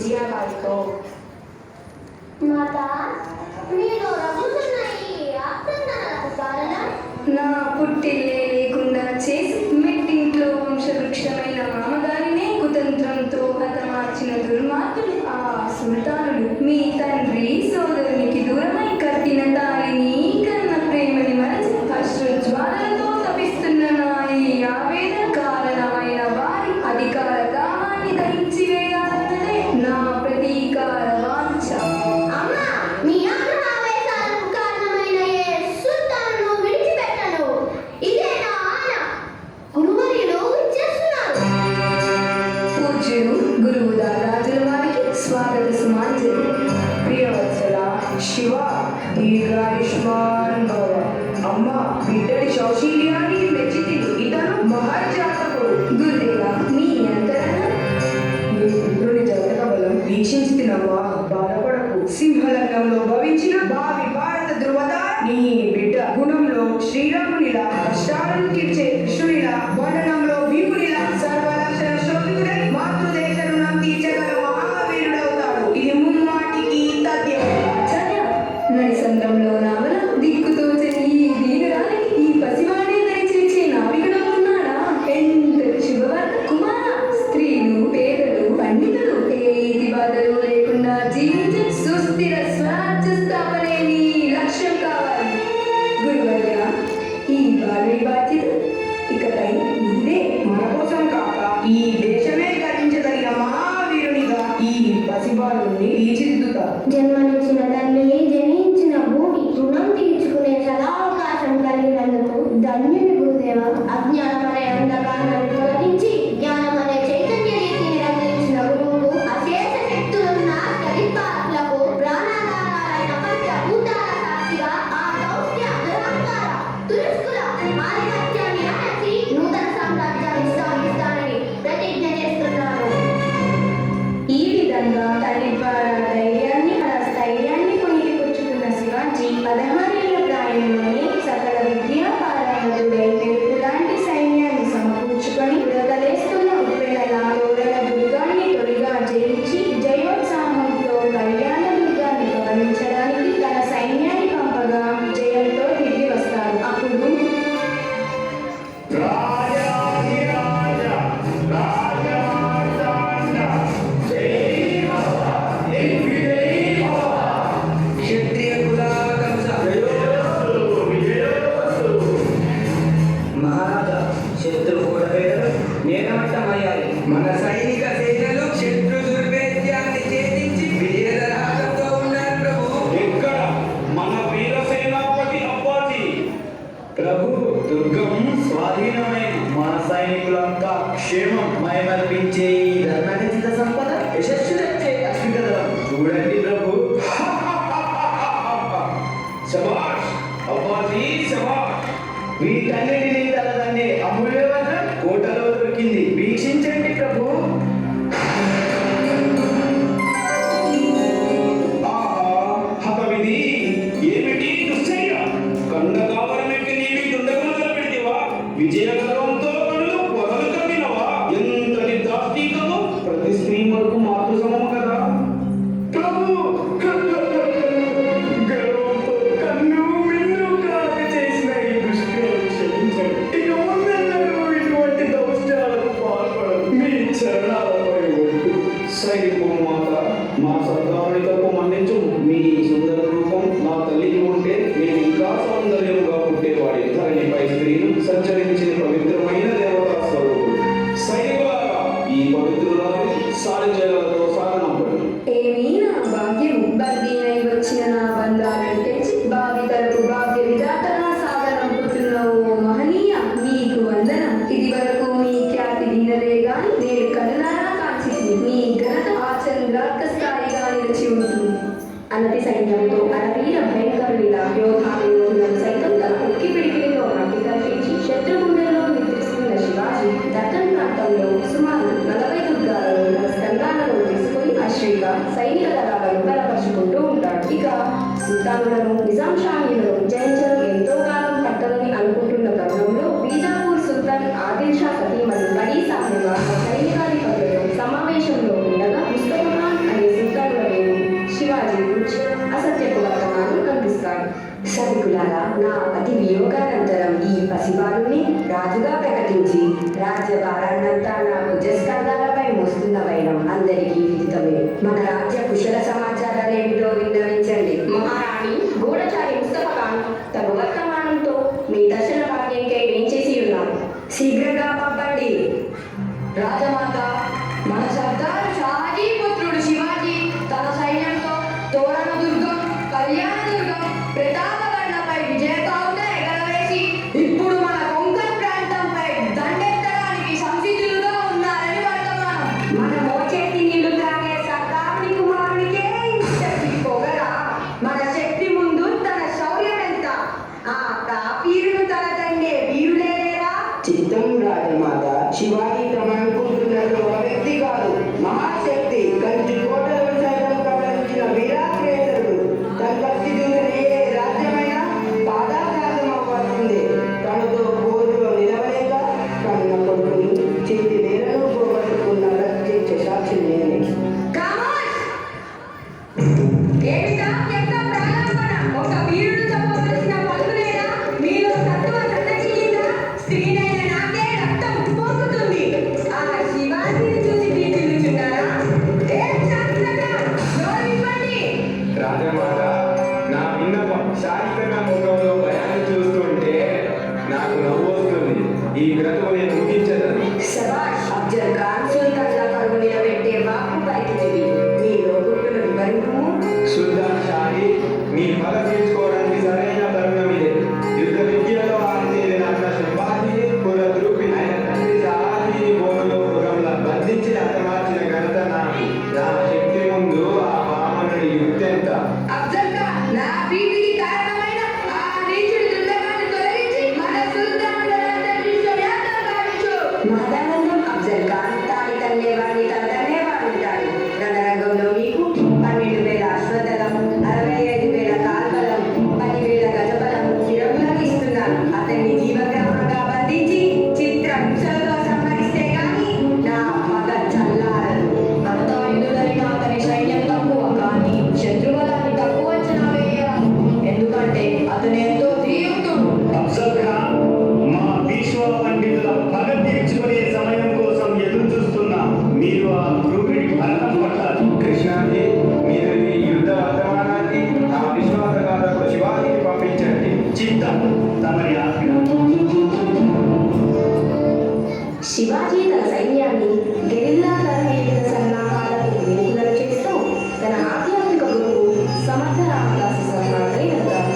విజయబాయితో. మాతా, మీలో రగులుతున్న ఈ ఆక్రందనలకు కారణం? నా పుట్టిల్లే లేకుండా చేసి మెట్టింట్లో వంశవృక్షమైన మామగారినే కుతంత్రంతో హతమార్చిన దుర్మార్గులు ఆ సుల్తానులు. మీ తండ్రి సోదరునికి దూరమై కట్టిన తాళిని కన్న ప్రేమని మరచి అశ్రుజ్వాలలతో తపిస్తున్న నా ఈ ఆవేదన కారణమైన వారి అధికార దాహాన్ని దహించి వేయాలన్నదే నా ప్రతీకార వాంఛ. అమ్మా, మీ ఆగ్రహావేశాలకు కారణమైన ఏ సుల్తానును విడిచిపెట్టను. ఇదే నా ఆన. గురువర్యులు ఇచ్చేస్తున్నారు. పూజ్యులు గురువు దాదాజుల వారికి స్వాగత సుమాంజలి. ప్రియవత్సల శివ దీర్ఘాయుష్మాన్ భవ. అమ్మ బిడ్డడి శౌశీల్యాన్ని మెచ్చితిని. ఇతను మహర్జాతకుడు. గురుదేవ మీ అంతరణ. నీ పుత్రుని జాతక బలం వీక్షించితినవ్వా, బాధపడకు. సింహలగ్నంలో భవించిన భావి భారత ధృవద నీ బిడ్డ. గుణంలో శ్రీరామునిలా, కష్టాలను తీర్చే కృష్ణునిలా, బంధనంలో భీమునిలా సర్వలక్షణ శోభితుడై మాతృదేశ రుణం తీర్చగల మహావీరుడవుతాడు. ఇది ముమ్మాటికి తథ్యం. ఆచార్య, నడిసంద్రంలో నావల దిక్కుతో ఈ దీనురాలికి ఈ పసివాడే దయచేసే నావికుడు ఉన్నాడా? ఎంతటి శుభవార్త కుమార. స్త్రీలు, పేదలు, పండితులు ఏ ఇది బాధలు లేకుండా జీవించే సుస్థిర స్వరాజ్య స్థాపనే నీ లక్ష్యం కావాలి. గురువర్య, ఈ బాలుడి బాధ్యత ఇకపై నీదే. మన కోసం కాక ఈ దేశమే గర్వించదగిన మహావీరునిగా ఈ పసిబాలుని తీర్చిదిద్దుతా. జన్మనిచ్చిన తల్లి, జనించిన భూమి, రుణం తీర్చుకునే సదావకాశం కలిగినందుకు ధన్యుని గురుదేవ. అజ్ఞానం అనే అంధకారాన్ని తొలగించి జ్ఞానం అనే చైతన్య రీతిని రంజించిన గురువుకు అశేష శక్తులున్న కలిపాలకు ప్రాణాధారాలైన పంచభూతాల సాక్షిగా ఆ దౌత్య దురహంకార తురుష్కుల ఆధిపత్యాన్ని అణచి నూతన సామ్రాజ్యాన్ని స్థాపిస్తానని ప్రతిజ్ఞ చేస్తున్నాను. ఈ విధంగా తల్లి ద్వారా ధైర్యాన్ని స్థైర్యాన్ని పుణికిపుచ్చుకున్న శివాజీ 16 ఏళ్ల ప్రాయంలోనే సకల విద్యా పారంగతుడై మెరుపు లాంటి సైన్యాన్ని సమకూర్చుకొని ఉరకలేస్తున్న ఉప్పెనల తోరణ దుర్గాన్ని తొలిగా జయించి జయోత్సాహంతో కళ్యాణ దుర్గాన్ని గమనించడానికి తన సైన్యాన్ని పంపగా జయంతో తిరిగి వస్తారు. అప్పుడు మహారాజా, శత్రు కూడబేదలు నేనమట్టమయ్యాయి. మన సైనిక సేనలు శత్రు దుర్భేద్యాన్ని ఛేదించి విజయదరాజంతో ఉన్నారు ప్రభు. ఎక్కడ మన వీర సేనాపతి అప్పాజీ? ప్రభు, దుర్గం స్వాధీనమైన మన సైనికులంతా క్షేమం. మైమర్పించే ఈ ధర్మఖచిత సంపద యశస్సు తెచ్చే అశ్వికదలం చూడండి ప్రభు. శభాష్ అప్పాజీ, శభాష్. వీటన్నిటినీ తలదన్నే అమూల్య వజ్రం కోటలో దొరికింది. వీక్షించండి ప్రభు. ఆహా, హతవిధి! ఏమిటి దుశ్చర్య? కండకావరమెట్టి నీవి దుండగులుగా పెడితివా? విజయ గర్వంతో కళ్ళు పొదలు కమ్మినవా? ఎంతటి దాష్టీకము! ప్రతి స్త్రీ వరకు మాతృ సమము కదా ప్రభు. గర్వంతో కన్ను మిన్ను కాక చేసిన ఈ దుష్క్రియలు క్షమించండి. ఇక ముందెన్నడూ ఇటువంటి దౌష్ట్యాలకు పాల్పడదు. మీ చరణాలపై ఒట్టు. సైనికు మాత, మా సద్దావళికకు మన్నించు. మీ సుందర రూపం నా తల్లికి ఉంటే నేను ఇంకా సౌందర్యంగా పుట్టేవాడి. ధరణిపై స్త్రీలు సంచరించిన పవిత్రమైన దేవతా స్వరూపుడు. సైనికులారా, ఈ పవిత్రురాలు సారిజలతో సాగనంపడు. ఏమీ నా భాగ్యము. బద్దీనై వచ్చిన నా బంధాలను తెచ్చి భావితలకు భాగ్య విధాతగా సాగనంపుతున్న ఓ మహనీయ, మీకు వందనం. ఇది వరకు మీ ఖ్యాతి వినలే గాని నేడు కనులారా కాంచితిని. మీ ఘనత ఆచరణాత్మక స్థాయిగా నిలిచి ఉంటుంది. అనతి సైన్యంతో అరవీర భయంకరుడిలా యోధాలను సైతం తన ఉక్కి పిడికిలితో మట్టి కల్పించి శత్రుగుండెల్లో నిద్రిస్తున్న శివాజీ దక్కన్ ప్రాంతంలో సుమారు 40 దుర్గాలను తన స్కంధాలలో తీసుకొని అశ్రీగా సైనిక దళాలను బలపరుచుకుంటూ ఉంటాడు. ఇక సుల్తానులను నిజాం షాహీలను జయించడం ఎంతో కాలం పట్టదని అనుకుంటున్న తరుణంలో బీజాపూర్ సుల్తాన్ ఆదిల్ షా సతీమణి బడీ సాహెబా సైనికాధిపతులతో సమావేశంలో ఉండగా ముస్తఫా ఖాన్ అనే సభికులారా, నా అతి వియోగానంతరం ఈ పసిబాలుని రాజుగా ప్రకటించి రాజ్యభారాన్నంతా నా భుజస్కంధాలపై మోస్తున్న వైనం అందరికీ విదితమే. మన రాజ్య కుశల సమాచారాలు ఏమిటో విన్నవించండి. మహారాణి గూఢచారి ముస్తఫా ఖాన్ తన వర్తమానంతో మీ దర్శన భాగ్యంకై వేంచేసి ఉన్నారు. శీఘ్రంగా పంపండి. రాజమాత, మన సర్దార్ షాజీ పుత్రుడు శివాజీ తన సైన్యంతో తోరణ దుర్గం, కళ్యాణ దుర్గం, ప్రతాపగఢ్పై విజయకావుట ఎగరవేసి ఇప్పుడు మన కొంకణ్ ప్రాంతంపై దండెత్తడానికి సంసిద్ధులుగా ఉన్నారని వర్తమానం. మన మోచేతి నీళ్లు తాగే సర్దారుని కుమారునికే శక్తి పొగరా? మన శక్తి ముందు తన శౌర్యం ఎంత? ఆ తాపీరును తల తండే వీరులేరా? చిత్తం రాజమాత, శివాజీ తమనుకుంటున్నట్టు ఒక వ్యక్తి కాదు, మహాశక్తి. కంచి కోటలను సైతం కబలించిన వీరాగ్రేసరుడు. తన కత్తి చూసిన ఏ రాజ్యమైనా పాదాభాసం అవ్వాల్సిందే. తనతో పోరులో నిలవలేక కన్న కొడుకుని చిట్టి వేలను పోగొట్టుకున్న ప్రత్యక్ష సాక్షి నేనే. కామోష్! ఏమిటా ఎంత ప్రారంభన? ఒక వీరుడు చెప్పవలసిన పలుకులేదా? మీలో తత్వ సన్నగిల్లిందా? స్త్రీనైన నాకే రక్తం పోగుతుంది. ఆ శివాజీని చూసి పీకిల్లుచున్నారా? ఏం శాస్త్రజ్ఞ? నోరు విప్పండి. రాజమాత, నా విన్నపం శాశ్వత ముఖంలో భయాన్ని చూస్తుంటే నాకు నవ్వు వస్తుంది. ఈ క్రతువు నేను ముగించదను. శభాష్ అఫ్జల్ ఖాన్, సుల్తాన్ల పరువు నిలబెట్టే వాక్కు పరికితివి. మీలో గుట్టును వివరింపుము. సుల్తాన్ షాహీ, మీ పగ తీర్చుకోవడానికి సరైన తరుణం ఇదే. యుద్ధ విద్యలో ఆరితేరిన అన్న శంభాజీని కులద్రూపి ఆయన తండ్రి షాజీని బోనులో మృగంలా బంధించి హతమార్చిన ఘనత నాది. నా శక్తి ముందు ఆ వామనుడి యుక్తెంత? అఫ్జల్ ఖాన్, నా ప్రీతికి కారణమైన ఆ నీచుడి దుర్గమాన్ని తొలగించి మన సుల్తానులందరినీ స్వయాత్తం గావించు. మహదానందం అఫ్జల్ ఖాన్ తాని తన్నేవాడిని తన తన్నేవాడుంటాడు. రణరంగంలో మీకు 12,000 అశ్వదళం, 65,000 కాల్బలం, 10,000 గజబలం స్థిరములను ఇస్తున్నాను. అతన్ని జీవగ్రహంగా బంధించి చిత్రహింసలతో సంహరిస్తే గాని నా పగ చల్లారదు. అంతాయుధులైన అతని సైన్యం తక్కువ, కానీ శత్రుబలాన్ని తక్కువ అంచనా వేయరాదు. ఎందుకంటే అతను ఎంతో ధీయుక్తుడు. అఫ్జల్ ఖాన్, మా విశ్వ పండితుల పగ తీర్చుకునే సమయం కోసం ఎదురు చూస్తున్నా. మీరు ఆ క్రూరుడి భరతం పట్టాలి. కృష్ణాజీ, మీరు ఈ యుద్ధ వర్తమానాన్ని ఆ విశ్వాసఘాతకుడు శివాజీకి పంపించండి. చిత్తం, తమరి ఆజ్ఞ. శివాజీ తన సైన్యాన్ని గెరిల్లా తరహా యుద్ధ సన్నాహాలకు వేదికలు చేస్తూ తన ఆధ్యాత్మిక గురువు సమర్థ రామదాసు సలహాపై వెళ్తాడు.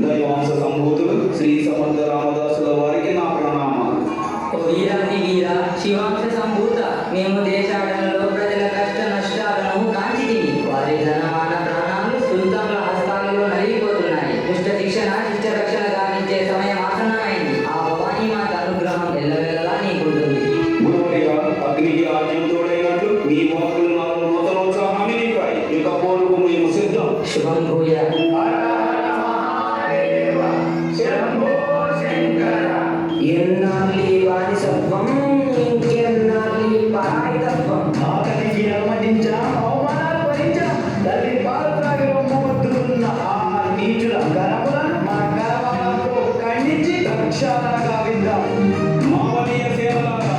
దైవాంశ సంభూతులు శ్రీ సమర్థ రామదాసుల వారికి నా ప్రణామాలు. ఓ వీరాది వీర, శివాంశ సంభూత, మేము దేశాటనలో ప్రజల కష్ట నష్టాలను కాంచితిమి. వారి ధనమాన ప్రాణాలు సుల్తాన్ల హస్తాలలో నలిగిపోతున్నాయి. దుష్ట శిక్షణ శిష్ట రక్షణ గావించే సమయం ఆసన్నమైంది. ఆ భవానీ మాత అనుగ్రహం ఎల్లవేళలా నీకుంటుంది. గురువర్య, అగ్నికి ఆజ్యం తోడైనట్లు మీ వాక్కులు నాకు నూతనోత్సాహాన్ని నింపాయి. ఇక పోరుకు మేము సిద్ధం. శుభం భూయ. ఎన్నాళ్ళీ వానిసత్వం, ఇంకెన్నాళ్ళీ పరాయితత్వం. ఆకలికి అలమటించా, అవమానాలు భరించా, తల్లి పాలు త్రాగి రొమ్ముద్దుకున్న ఆ నీచుల గరములను మన గరవలతో ఖండించి రక్షాలను గావిద్దాం. మావనీయ సేవలారా,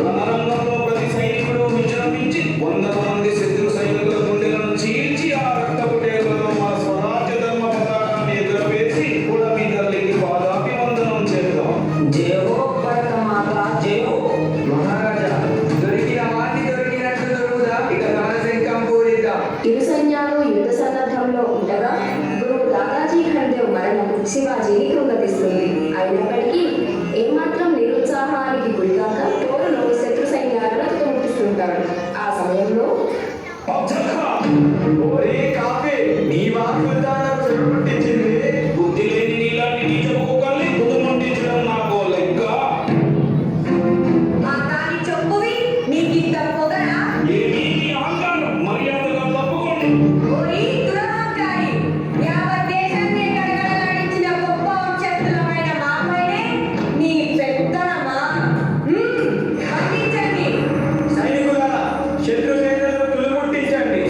రణరంగంలో ప్రతి సైనికుడు విజృంభించి 100 మంది శత్రు సైనికుల గుండెలను చీల్చి ఆ రక్తపుటేరులో మా స్వరాజ్య ధర్మ పతాకాన్ని ఎదురవేసి కూడా మీ తల్లికి పాదాభివందనం చేద్దాం. జయహో భరతమాత, జయహో. మహారాజా, దొరికిన వాటి దొరికినట్టు దొరుకుదా? ఇక రణశంఖం పూరిద్దాం. ఇరు సైన్యాలు యుద్ధ సన్నద్ధంలో ఉండగా గురువు దాదాజీ ఖండేవ్ మరణం శివాజీని కృంగతీస్తుంది. అయినప్పటికీ ఏమాత్రం నిరుత్సాహానికి గురికాక పోరులో శత్రు సైన్యాలను తుదముట్టిస్తుంటాడు. ఆ సమయంలో అఫ్జల్ ఖాన్, ఓరే కాపే, నీ వాక్కులు దాదాపు చెడగొట్టించింది. బుద్ధి లేని నీలాంటి నీచపు కుక్కల్ని తుదముట్టించడం నాకు లెక్క. మా కాని చెప్పువి నీకింత పొగరా? ఏమీ నీ అహంకారం, మర్యాదగా తప్పుకోండి. ఓరి దురహంకారి! యావత్ దేశాన్ని గడగడలాడించిన గొప్ప వంశస్థులమైన మాపైనే నీ పెత్తనమా? ఖండించండి. సైనికులారా, శత్రు సేనలను తులుముట్టించండి.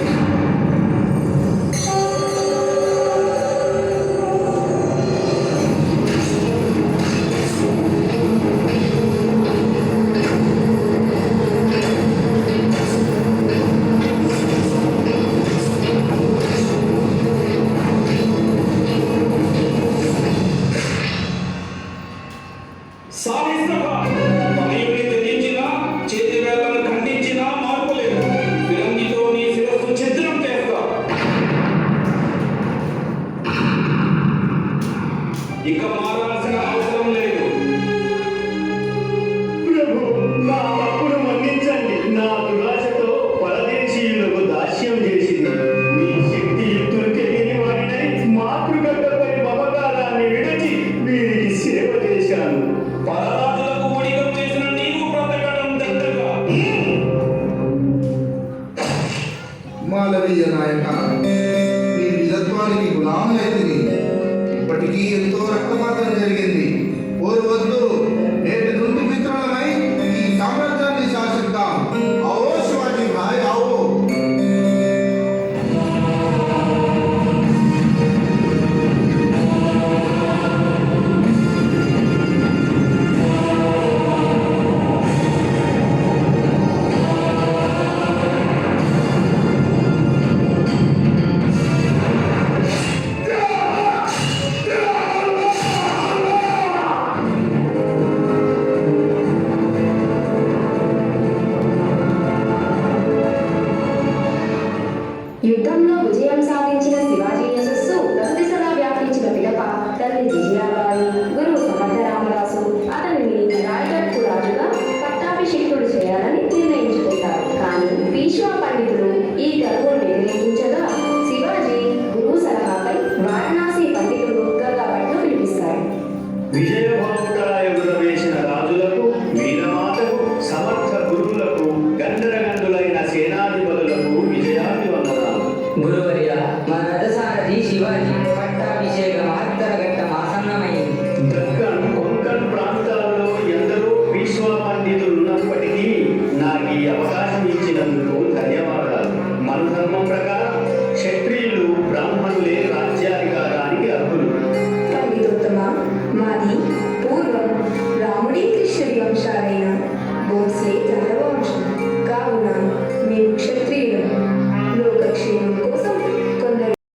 మాలవీయ నాయక, మీ విధత్వానికి గులాములైతిని. ఇప్పటికీ ఎంతో రక్తపాతం జరిగింది. ఓరు వద్దు, నేటి నుండి మిత్రులమై ఈ సామ్రాజ్యాన్ని శాసిద్దాం. అవో శివాజీ భాయ్, అవో. యుద్ధంలో విజయం సాధించిన శివాజీ యశస్సు దశదిశలా వ్యాపించిన పిదప తల్లి విజయాబాయి, గురువు సమర్థరామదాసు అతనిని రాయగఢ్కు రాజుగా పట్టాభిషిక్తుడు చేయాలని నిర్ణయించుకుంటారు. కానీ పీష్వా పండితులు ఈ గడువును వ్యతిరేకించగా శివాజీ గురువు సలహాపై వారణాసి పండితుడు గంగాభట్ను పిలిపిస్తారు. విజయభావుగా ఎగురవేసిన రాజులకు, వీరమాతకు, సమర్థ గురువులకు, గండరగండులైన సేనాధిపతులకు విజయాభివందనాలు. గురువర్య, మన రథసారథి శివాజీ